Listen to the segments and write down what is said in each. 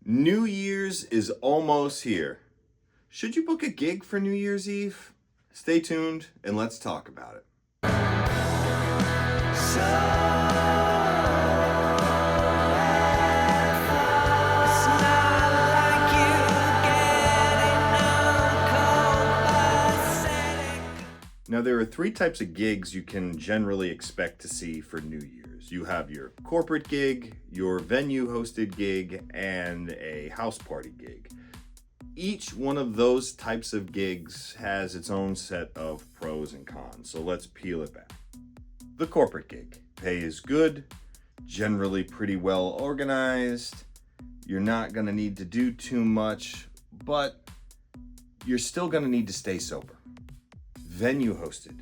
New Year's is almost here. Should you book a gig for New Year's Eve? Stay tuned and let's talk about it. Now, there are three types of gigs you can generally expect to see for New Year's. You have your corporate gig, your venue hosted gig, and a house party gig. Each one of those types of gigs has its own set of pros and cons, so let's peel it back. The corporate gig. Pay is good, generally pretty well organized. You're not going to need to do too much, but you're still going to need to stay sober. Venue hosted.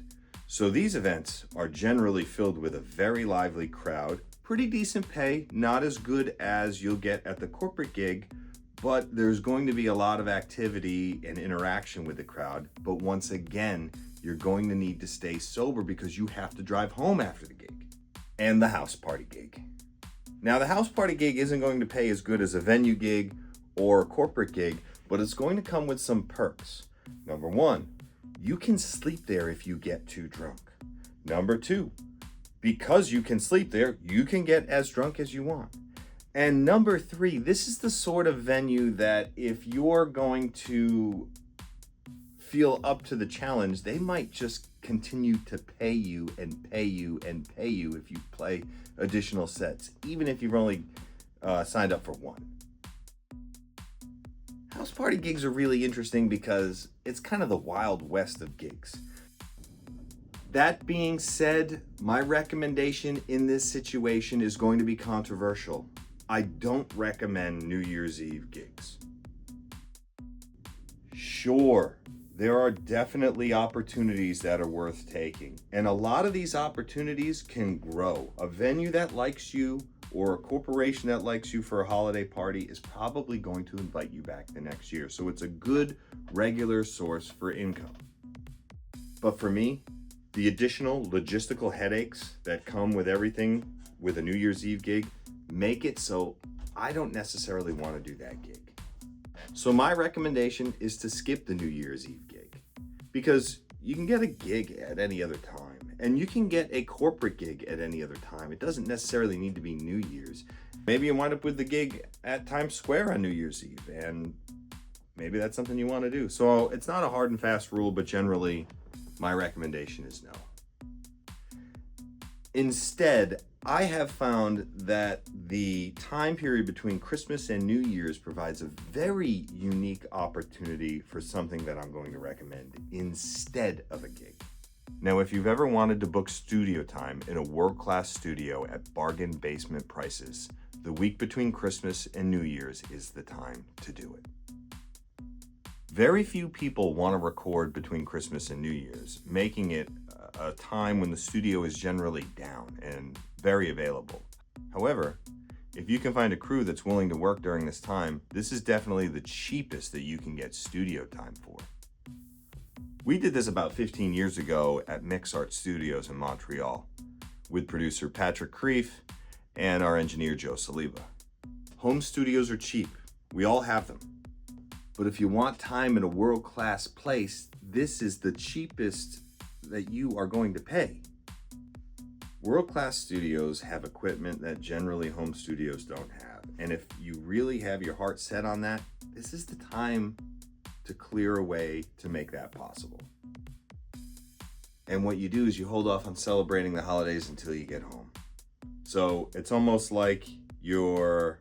So these events are generally filled with a very lively crowd, pretty decent pay, not as good as you'll get at the corporate gig, but there's going to be a lot of activity and interaction with the crowd. But once again, you're going to need to stay sober because you have to drive home after the gig. And the house party gig. Now, the house party gig isn't going to pay as good as a venue gig or a corporate gig, but it's going to come with some perks. Number one, you can sleep there if you get too drunk. Number two, because you can sleep there, you can get as drunk as you want. And number three, this is the sort of venue that if you're going to feel up to the challenge, they might just continue to pay you and pay you and pay you if you play additional sets, even if you've only signed up for one. House party gigs are really interesting because it's kind of the Wild West of gigs. That being said, my recommendation in this situation is going to be controversial. I don't recommend New Year's Eve gigs. Sure, there are definitely opportunities that are worth taking, and a lot of these opportunities can grow. A venue that likes you or a corporation that likes you for a holiday party is probably going to invite you back the next year. So it's a good regular source for income. But for me, the additional logistical headaches that come with everything with a New Year's Eve gig make it so I don't necessarily want to do that gig. So my recommendation is to skip the New Year's Eve gig because you can get a gig at any other time. And you can get a corporate gig at any other time. It doesn't necessarily need to be New Year's. Maybe you wind up with the gig at Times Square on New Year's Eve, and maybe that's something you want to do. So it's not a hard and fast rule, but generally my recommendation is no. Instead, I have found that the time period between Christmas and New Year's provides a very unique opportunity for something that I'm going to recommend instead of a gig. Now, if you've ever wanted to book studio time in a world-class studio at bargain basement prices, the week between Christmas and New Year's is the time to do it. Very few people want to record between Christmas and New Year's, making it a time when the studio is generally down and very available. However, if you can find a crew that's willing to work during this time, this is definitely the cheapest that you can get studio time for. We did this about 15 years ago at MixArt Studios in Montreal with producer Patrick Kreef and our engineer Joe Saliba. Home studios are cheap. We all have them. But if you want time in a world-class place, this is the cheapest that you are going to pay. World-class studios have equipment that generally home studios don't have. And if you really have your heart set on that, this is the time to clear a way to make that possible. And what you do is you hold off on celebrating the holidays until you get home. So it's almost like you're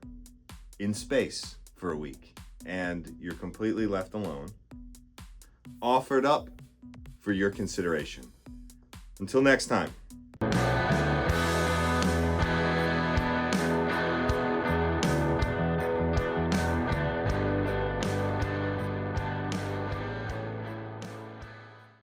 in space for a week and you're completely left alone, offered up for your consideration. Until next time.